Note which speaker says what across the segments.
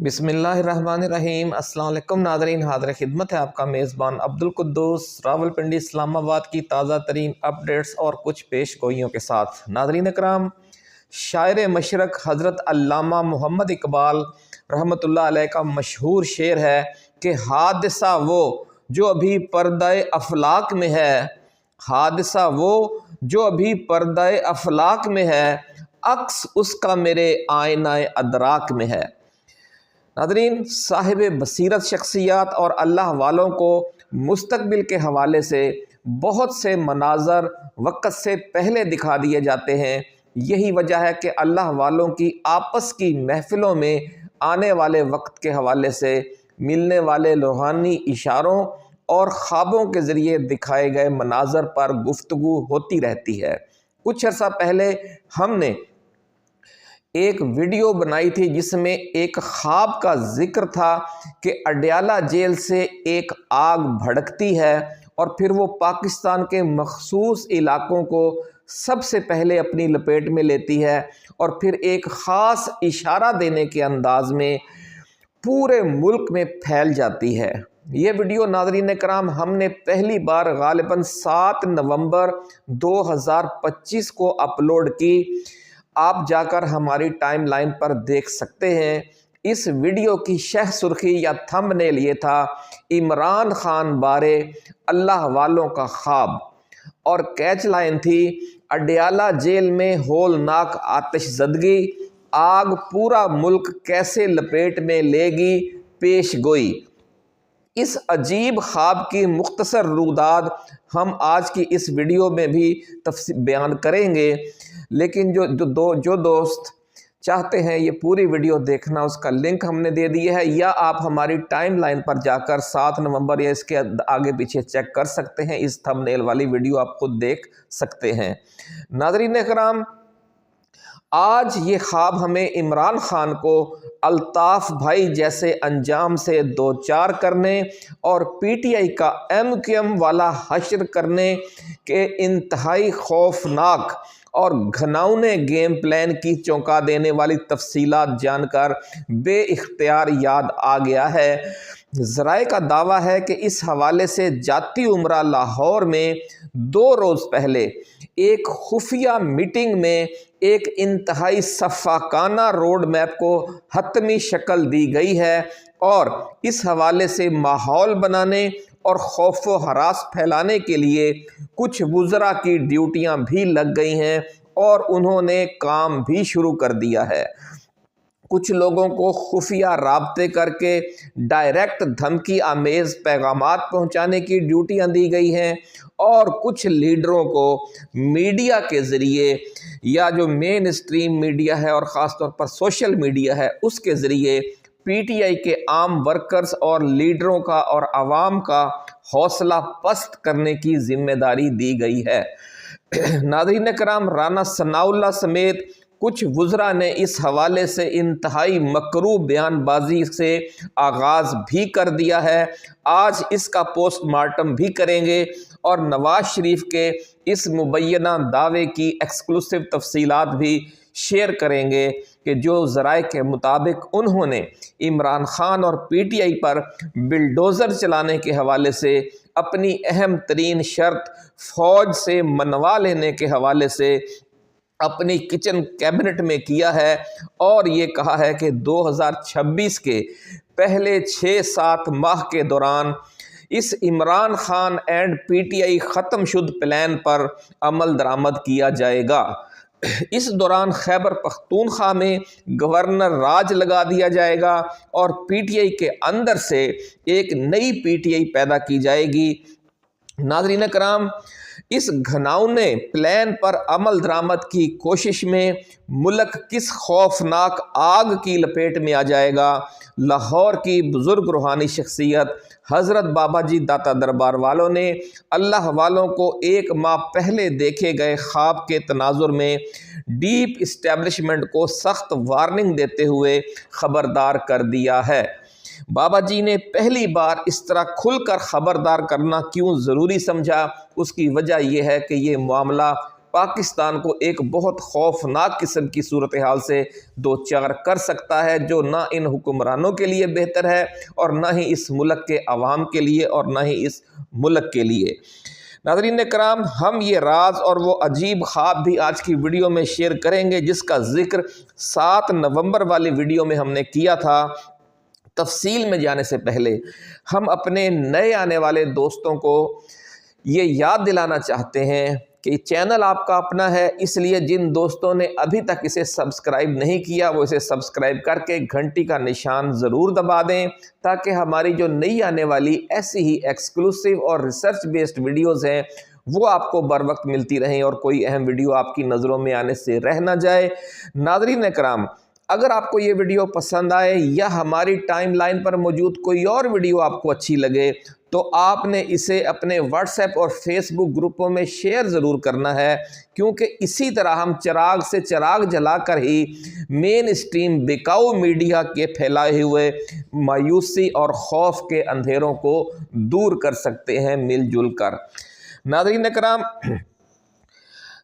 Speaker 1: بسم اللہ الرحمن الرحیم۔ السلام علیکم ناظرین، حاضر خدمت ہے آپ کا میزبان عبدالقدوس راولپنڈی اسلام آباد کی تازہ ترین اپڈیٹس اور کچھ پیش گوئیوں کے ساتھ۔ ناظرین اکرام، شاعر مشرق حضرت علامہ محمد اقبال رحمۃ اللہ علیہ کا مشہور شعر ہے کہ حادثہ وہ جو ابھی پردہ افلاک میں ہے، حادثہ وہ جو ابھی پردہ افلاک میں ہے، عکس اس کا میرے آئینہ ادراک میں ہے۔ ناظرین، صاحب بصیرت شخصیات اور اللہ والوں کو مستقبل کے حوالے سے بہت سے مناظر وقت سے پہلے دکھا دیے جاتے ہیں۔ یہی وجہ ہے کہ اللہ والوں کی آپس کی محفلوں میں آنے والے وقت کے حوالے سے ملنے والے روحانی اشاروں اور خوابوں کے ذریعے دکھائے گئے مناظر پر گفتگو ہوتی رہتی ہے۔ کچھ عرصہ پہلے ہم نے ایک ویڈیو بنائی تھی جس میں ایک خواب کا ذکر تھا کہ اڈیالہ جیل سے ایک آگ بھڑکتی ہے اور پھر وہ پاکستان کے مخصوص علاقوں کو سب سے پہلے اپنی لپیٹ میں لیتی ہے اور پھر ایک خاص اشارہ دینے کے انداز میں پورے ملک میں پھیل جاتی ہے۔ یہ ویڈیو ناظرین کرام ہم نے پہلی بار غالباً 7 نومبر 2025 کو اپلوڈ کی۔ آپ جا کر ہماری ٹائم لائن پر دیکھ سکتے ہیں۔ اس ویڈیو کی شہ سرخی یا تھمب نیل یہ تھا، عمران خان بارے اللہ والوں کا خواب، اور کیچ لائن تھی، اڈیالہ جیل میں ہولناک آتش زدگی، آگ پورا ملک کیسے لپیٹ میں لے گی، پیش گوئی۔ اس عجیب خواب کی مختصر روداد ہم آج کی اس ویڈیو میں بھی بیان کریں گے، لیکن جو دوست چاہتے ہیں یہ پوری ویڈیو دیکھنا، اس کا لنک ہم نے دے دیا ہے، یا آپ ہماری ٹائم لائن پر جا کر 7 نومبر یا اس کے آگے پیچھے چیک کر سکتے ہیں۔ اس تھمب نیل والی ویڈیو آپ خود دیکھ سکتے ہیں۔ ناظرین اکرام، آج یہ خواب ہمیں عمران خان کو الطاف بھائی جیسے انجام سے دوچار کرنے اور پی ٹی آئی کا MQM والا حشر کرنے کے انتہائی خوفناک اور گھناؤنے گیم پلان کی چونکا دینے والی تفصیلات جان کر بے اختیار یاد آ گیا ہے۔ ذرائع کا دعویٰ ہے کہ اس حوالے سے جاتی عمرہ لاہور میں 2 روز پہلے ایک خفیہ میٹنگ میں ایک انتہائی سفاکانہ روڈ میپ کو حتمی شکل دی گئی ہے اور اس حوالے سے ماحول بنانے اور خوف و ہراس پھیلانے کے لیے کچھ وزراء کی ڈیوٹیاں بھی لگ گئی ہیں اور انہوں نے کام بھی شروع کر دیا ہے۔ کچھ لوگوں کو خفیہ رابطے کر کے ڈائریکٹ دھمکی آمیز پیغامات پہنچانے کی ڈیوٹیاں دی گئی ہیں اور کچھ لیڈروں کو میڈیا کے ذریعے یا جو مین اسٹریم میڈیا ہے اور خاص طور پر سوشل میڈیا ہے اس کے ذریعے پی ٹی آئی کے عام ورکرز اور لیڈروں کا اور عوام کا حوصلہ پست کرنے کی ذمہ داری دی گئی ہے۔ ناظرین کرام، رانا ثناء اللہ سمیت کچھ وزراء نے اس حوالے سے انتہائی مکروہ بیان بازی سے آغاز بھی کر دیا ہے۔ آج اس کا پوسٹ مارٹم بھی کریں گے اور نواز شریف کے اس مبینہ دعوے کی ایکسکلوسیو تفصیلات بھی شیئر کریں گے کہ جو ذرائع کے مطابق انہوں نے عمران خان اور پی ٹی آئی پر بلڈوزر چلانے کے حوالے سے اپنی اہم ترین شرط فوج سے منوا لینے کے حوالے سے اپنی کچن کیبنٹ میں کیا ہے، اور یہ کہا ہے کہ 2026 کے پہلے 6-7 ماہ کے دوران اس Imran Khan and P T I ختم شد پلان پر عمل درآمد کیا جائے گا۔ اس دوران خیبر پختونخوا میں گورنر راج لگا دیا جائے گا اور پی ٹی آئی کے اندر سے ایک نئی پی ٹی آئی پیدا کی جائے گی۔ ناظرین کرام، اس گھناؤنے پلان پر عمل درآمد کی کوشش میں ملک کس خوفناک آگ کی لپیٹ میں آ جائے گا، لاہور کی بزرگ روحانی شخصیت حضرت بابا جی داتا دربار والوں نے اللہ والوں کو 1 ماہ پہلے دیکھے گئے خواب کے تناظر میں ڈیپ اسٹیبلشمنٹ کو سخت وارننگ دیتے ہوئے خبردار کر دیا ہے۔ بابا جی نے پہلی بار اس طرح کھل کر خبردار کرنا کیوں ضروری سمجھا؟ اس کی وجہ یہ ہے کہ یہ معاملہ پاکستان کو ایک بہت خوفناک قسم کی صورتحال سے دوچار کر سکتا ہے، جو نہ ان حکمرانوں کے لیے بہتر ہے اور نہ ہی اس ملک کے عوام کے لیے اور نہ ہی اس ملک کے لیے۔ ناظرین کرام، ہم یہ راز اور وہ عجیب خواب بھی آج کی ویڈیو میں شیئر کریں گے، جس کا ذکر 7 نومبر والی ویڈیو میں ہم نے کیا تھا۔ تفصیل میں جانے سے پہلے ہم اپنے نئے آنے والے دوستوں کو یہ یاد دلانا چاہتے ہیں کہ چینل آپ کا اپنا ہے، اس لیے جن دوستوں نے ابھی تک اسے سبسکرائب نہیں کیا وہ اسے سبسکرائب کر کے گھنٹی کا نشان ضرور دبا دیں، تاکہ ہماری جو نئی آنے والی ایسی ہی ایکسکلوسیو اور ریسرچ بیسڈ ویڈیوز ہیں وہ آپ کو بر وقت ملتی رہیں اور کوئی اہم ویڈیو آپ کی نظروں میں آنے سے رہ نہ جائے۔ ناظرین کرام، اگر آپ کو یہ ویڈیو پسند آئے یا ہماری ٹائم لائن پر موجود کوئی اور ویڈیو آپ کو اچھی لگے تو آپ نے اسے اپنے واٹس ایپ اور فیس بک گروپوں میں شیئر ضرور کرنا ہے، کیونکہ اسی طرح ہم چراغ سے چراغ جلا کر ہی مین اسٹریم بکاؤ میڈیا کے پھیلائے ہوئے مایوسی اور خوف کے اندھیروں کو دور کر سکتے ہیں مل جل کر۔ ناظرین کرام،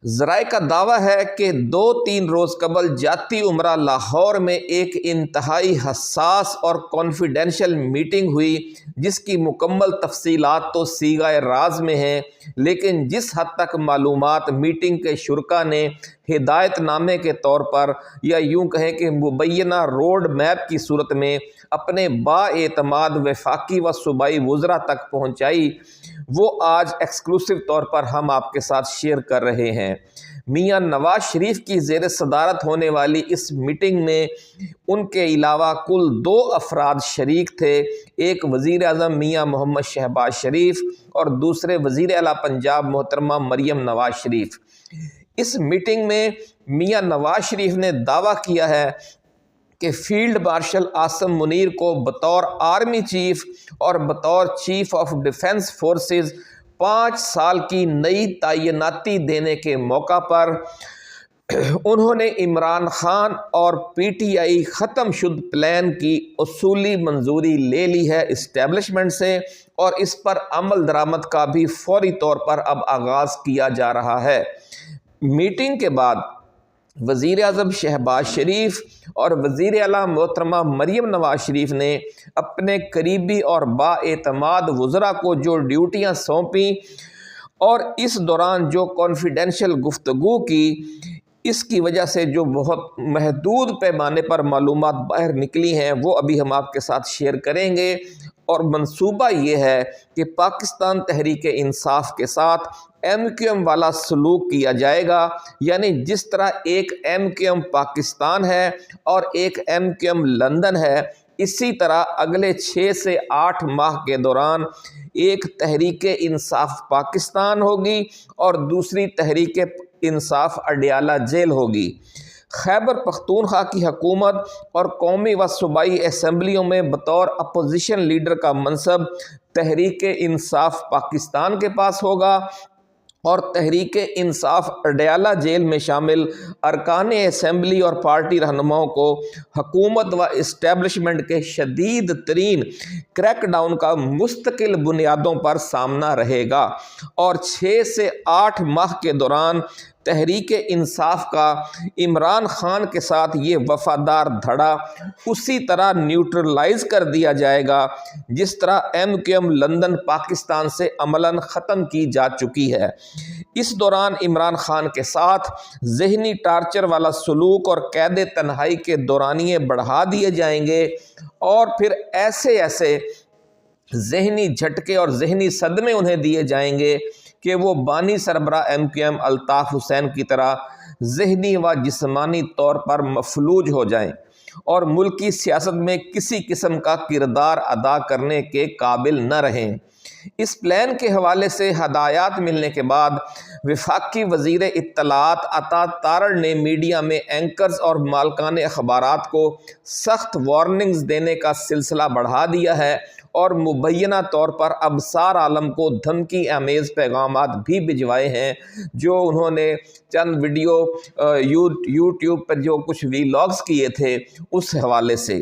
Speaker 1: ذرائع کا دعویٰ ہے کہ 2-3 روز قبل جاتی عمرہ لاہور میں ایک انتہائی حساس اور کانفیڈینشیل میٹنگ ہوئی، جس کی مکمل تفصیلات تو صیغہ راز میں ہیں، لیکن جس حد تک معلومات میٹنگ کے شرکاء نے ہدایت نامے کے طور پر یا یوں کہیں کہ مبینہ روڈ میپ کی صورت میں اپنے با اعتماد وفاقی و صوبائی وزراء تک پہنچائی، وہ آج ایکسکلوسیو طور پر ہم آپ کے ساتھ شیئر کر رہے ہیں۔ میاں نواز شریف کی زیر صدارت ہونے والی اس میٹنگ میں ان کے علاوہ کل 2 افراد شریک تھے، ایک وزیر اعظم میاں محمد شہباز شریف اور دوسرے وزیر اعلیٰ پنجاب محترمہ مریم نواز شریف۔ اس میٹنگ میں میاں نواز شریف نے دعویٰ کیا ہے کہ فیلڈ مارشل عاصم منیر کو بطور آرمی چیف اور بطور چیف آف ڈیفنس فورسز 5 سال کی نئی تعیناتی دینے کے موقع پر انہوں نے عمران خان اور پی ٹی آئی ختم شد پلان کی اصولی منظوری لے لی ہے اسٹیبلشمنٹ سے، اور اس پر عمل درآمد کا بھی فوری طور پر اب آغاز کیا جا رہا ہے۔ میٹنگ کے بعد وزیر اعظم شہباز شریف اور وزیر اعلیٰ محترمہ مریم نواز شریف نے اپنے قریبی اور با اعتماد وزراء کو جو ڈیوٹیاں سونپیں اور اس دوران جو کانفیڈینشیل گفتگو کی، اس کی وجہ سے جو بہت محدود پیمانے پر معلومات باہر نکلی ہیں وہ ابھی ہم آپ کے ساتھ شیئر کریں گے، اور منصوبہ یہ ہے کہ پاکستان تحریک انصاف کے ساتھ ایم کیو ایم والا سلوک کیا جائے گا، یعنی جس طرح ایک ایم کیو ایم پاکستان ہے اور ایک ایم کیو ایم لندن ہے، اسی طرح اگلے 6 سے 8 ماہ کے دوران ایک تحریک انصاف پاکستان ہوگی اور دوسری تحریک انصاف اڈیالہ جیل ہوگی۔ خیبر پختونخوا کی حکومت اور قومی و صوبائی اسمبلیوں میں بطور اپوزیشن لیڈر کا منصب تحریک انصاف پاکستان کے پاس ہوگا، اور تحریک انصاف اڈیالہ جیل میں شامل ارکان اسمبلی اور پارٹی رہنماؤں کو حکومت و اسٹیبلشمنٹ کے شدید ترین کریک ڈاؤن کا مستقل بنیادوں پر سامنا رہے گا، اور 6 سے 8 ماہ کے دوران تحریک انصاف کا عمران خان کے ساتھ یہ وفادار دھڑا اسی طرح نیوٹرلائز کر دیا جائے گا جس طرح M Q M London Pakistan سے عملاً ختم کی جا چکی ہے۔ اس دوران عمران خان کے ساتھ ذہنی ٹارچر والا سلوک اور قید تنہائی کے دورانیے بڑھا دیے جائیں گے، اور پھر ایسے ذہنی جھٹکے اور ذہنی صدمے انہیں دیے جائیں گے کہ وہ بانی سربراہ M Q M Altaf Hussain کی طرح ذہنی و جسمانی طور پر مفلوج ہو جائیں اور ملکی سیاست میں کسی قسم کا کردار ادا کرنے کے قابل نہ رہیں۔ اس پلان کے حوالے سے ہدایات ملنے کے بعد وفاقی وزیر اطلاعات عطا تارڑ نے میڈیا میں اینکرز اور مالکان اخبارات کو سخت وارننگز دینے کا سلسلہ بڑھا دیا ہے، اور مبینہ طور پر ابصار عالم کو دھمکی آمیز پیغامات بھی بھجوائے ہیں، جو انہوں نے چند ویڈیو یوٹیوب پر جو کچھ ویلاگز کیے تھے اس حوالے سے۔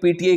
Speaker 1: PTI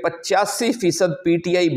Speaker 1: 85% PTI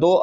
Speaker 1: 2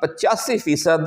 Speaker 1: 85%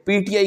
Speaker 1: PTI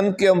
Speaker 1: MQM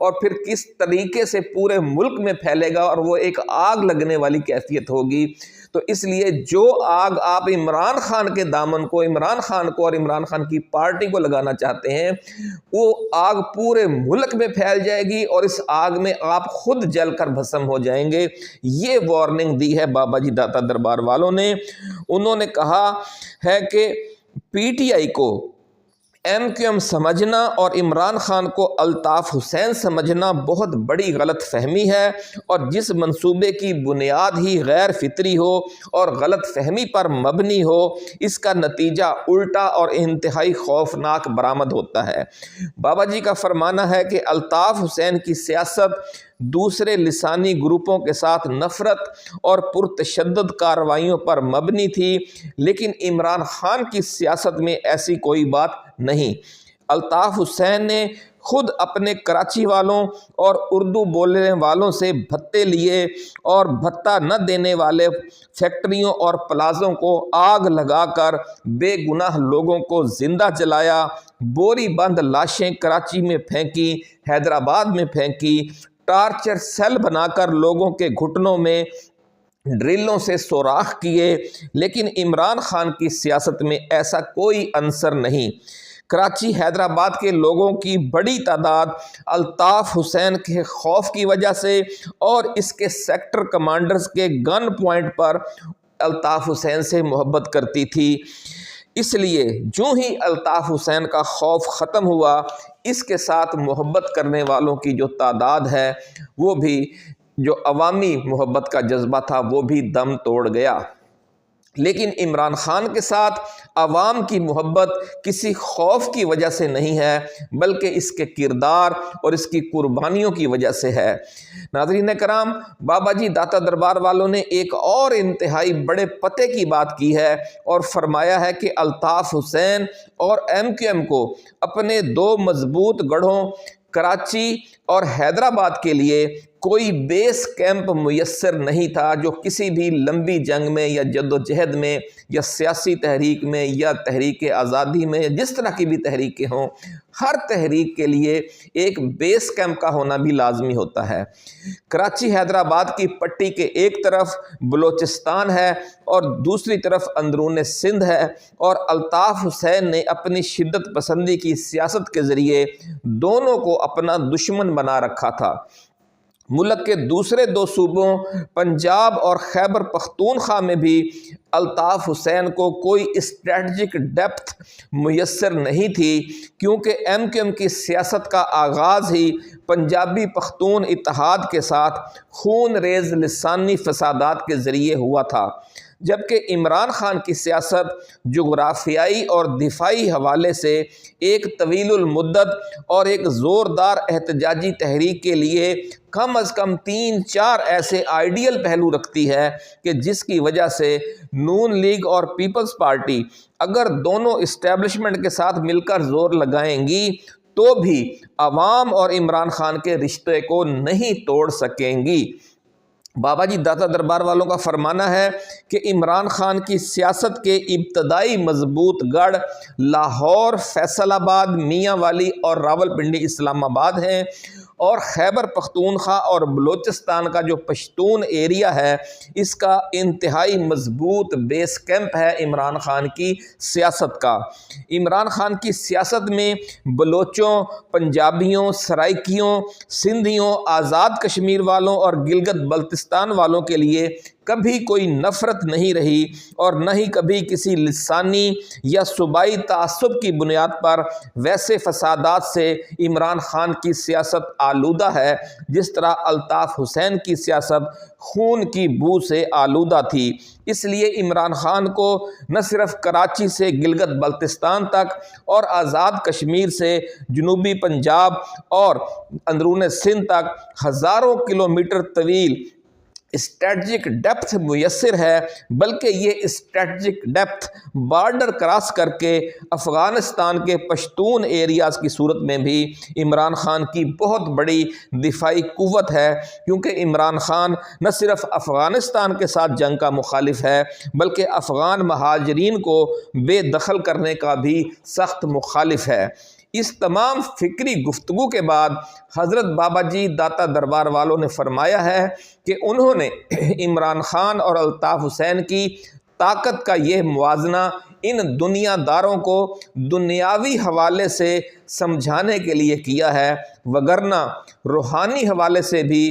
Speaker 1: اور پھر کس طریقے سے پورے ملک میں پھیلے گا اور وہ ایک آگ لگنے والی کیفیت ہوگی۔ تو اس لیے جو آگ آپ عمران خان کے دامن کو، عمران خان کو اور عمران خان کی پارٹی کو لگانا چاہتے ہیں، وہ آگ پورے ملک میں پھیل جائے گی اور اس آگ میں آپ خود جل کر بھسم ہو جائیں گے۔ یہ وارننگ دی ہے بابا جی داتا دربار والوں نے۔ انہوں نے کہا ہے کہ پی ٹی آئی کو ایم کیو ایم سمجھنا اور عمران خان کو الطاف حسین سمجھنا بہت بڑی غلط فہمی ہے، اور جس منصوبے کی بنیاد ہی غیر فطری ہو اور غلط فہمی پر مبنی ہو، اس کا نتیجہ الٹا اور انتہائی خوفناک برآمد ہوتا ہے۔ بابا جی کا فرمانا ہے کہ الطاف حسین کی سیاست دوسرے لسانی گروپوں کے ساتھ نفرت اور پرتشدد کارروائیوں پر مبنی تھی، لیکن عمران خان کی سیاست میں ایسی کوئی بات نہیں۔ الطاف حسین نے خود اپنے کراچی والوں اور اردو بولنے والوں سے بھتے لیے اور بھتہ نہ دینے والے فیکٹریوں اور پلازوں کو آگ لگا کر بے گناہ لوگوں کو زندہ جلایا، بوری بند لاشیں کراچی میں پھینکی، حیدرآباد میں پھینکی، ٹارچر سیل بنا کر لوگوں کے گھٹنوں میں ڈرلوں سے سوراخ کیے، لیکن عمران خان کی سیاست میں ایسا کوئی عنصر نہیں۔ کراچی حیدرآباد کے لوگوں کی بڑی تعداد الطاف حسین کے خوف کی وجہ سے اور اس کے سیکٹر کمانڈرز کے گن پوائنٹ پر الطاف حسین سے محبت کرتی تھی۔ اس لیے جو ہی الطاف حسین کا خوف ختم ہوا، اس کے ساتھ محبت کرنے والوں کی جو تعداد ہے، وہ بھی جو عوامی محبت کا جذبہ تھا وہ بھی دم توڑ گیا۔ لیکن عمران خان کے ساتھ عوام کی محبت کسی خوف کی وجہ سے نہیں ہے، بلکہ اس کے کردار اور اس کی قربانیوں کی وجہ سے ہے۔ ناظرین کرام، بابا جی داتا دربار والوں نے ایک اور انتہائی بڑے پتے کی بات کی ہے اور فرمایا ہے کہ الطاف حسین اور ایم کیو ایم کو اپنے دو مضبوط گڑھوں کراچی اور حیدرآباد کے لیے کوئی بیس کیمپ میسر نہیں تھا جو کسی بھی لمبی جنگ میں یا جد و جہد میں یا سیاسی تحریک میں یا تحریک آزادی میں، جس طرح کی بھی تحریکیں ہوں، ہر تحریک کے لیے ایک بیس کیمپ کا ہونا بھی لازمی ہوتا ہے۔ کراچی حیدرآباد کی پٹی کے ایک طرف بلوچستان ہے اور دوسری طرف اندرون سندھ ہے، اور الطاف حسین نے اپنی شدت پسندی کی سیاست کے ذریعے دونوں کو اپنا دشمن بنا رکھا تھا۔ ملک کے دوسرے دو صوبوں پنجاب اور خیبر پختونخوا میں بھی الطاف حسین کو کوئی اسٹریٹجک ڈیپتھ میسر نہیں تھی، کیونکہ ایم کیو ایم کی سیاست کا آغاز ہی پنجابی پختون اتحاد کے ساتھ خون ریز لسانی فسادات کے ذریعے ہوا تھا، جبکہ عمران خان کی سیاست جغرافیائی اور دفاعی حوالے سے ایک طویل المدت اور ایک زوردار احتجاجی تحریک کے لیے کم از کم 3-4 ایسے آئیڈیل پہلو رکھتی ہے کہ جس کی وجہ سے نون لیگ اور پیپلز پارٹی اگر دونوں اسٹیبلشمنٹ کے ساتھ مل کر زور لگائیں گی تو بھی عوام اور عمران خان کے رشتے کو نہیں توڑ سکیں گی۔ بابا جی داتا دربار والوں کا فرمانا ہے کہ عمران خان کی سیاست کے ابتدائی مضبوط گڑھ لاہور، فیصل آباد، میاں والی اور راولپنڈی اسلام آباد ہیں، اور خیبر پختونخوا اور بلوچستان کا جو پشتون ایریا ہے، اس کا انتہائی مضبوط بیس کیمپ ہے عمران خان کی سیاست کا۔ عمران خان کی سیاست میں بلوچوں، پنجابیوں، سرائکیوں، سندھیوں، آزاد کشمیر والوں اور گلگت بلتستان والوں کے لیے کبھی کوئی نفرت نہیں رہی، اور نہ ہی کبھی کسی لسانی یا صوبائی تعصب کی بنیاد پر ویسے فسادات سے عمران خان کی سیاست آلودہ ہے جس طرح الطاف حسین کی سیاست خون کی بو سے آلودہ تھی۔ اس لیے عمران خان کو نہ صرف کراچی سے گلگت بلتستان تک اور آزاد کشمیر سے جنوبی پنجاب اور اندرون سندھ تک ہزاروں کلومیٹر طویل اسٹریٹجک ڈیپتھ میسر ہے، بلکہ یہ اسٹریٹجک ڈیپتھ بارڈر کراس کر کے افغانستان کے پشتون ایریاز کی صورت میں بھی عمران خان کی بہت بڑی دفاعی قوت ہے، کیونکہ عمران خان نہ صرف افغانستان کے ساتھ جنگ کا مخالف ہے بلکہ افغان مہاجرین کو بے دخل کرنے کا بھی سخت مخالف ہے۔ اس تمام فکری گفتگو کے بعد حضرت بابا جی داتا دربار والوں نے فرمایا ہے کہ انہوں نے عمران خان اور الطاف حسین کی طاقت کا یہ موازنہ ان دنیا داروں کو دنیاوی حوالے سے سمجھانے کے لیے کیا ہے، وگرنہ روحانی حوالے سے بھی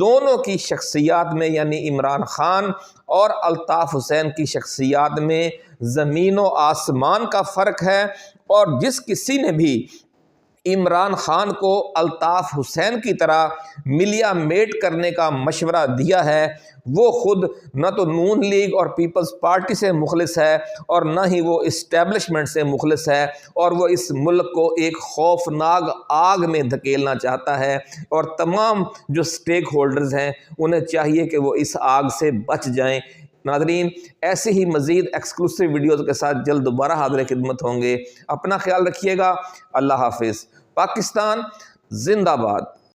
Speaker 1: دونوں کی شخصیات میں یعنی عمران خان اور الطاف حسین کی شخصیات میں زمین و آسمان کا فرق ہے، اور جس کسی نے بھی عمران خان کو الطاف حسین کی طرح ملیا میٹ کرنے کا مشورہ دیا ہے وہ خود نہ تو نون لیگ اور پیپلز پارٹی سے مخلص ہے اور نہ ہی وہ اسٹیبلشمنٹ سے مخلص ہے، اور وہ اس ملک کو ایک خوفناک آگ میں دھکیلنا چاہتا ہے، اور تمام جو سٹیک ہولڈرز ہیں انہیں چاہیے کہ وہ اس آگ سے بچ جائیں۔ ناظرین، ایسے ہی مزید ایکسکلوسیو ویڈیوز کے ساتھ جلد دوبارہ حاضر خدمت ہوں گے۔ اپنا خیال رکھیے گا۔ اللہ حافظ۔ پاکستان زندہ باد۔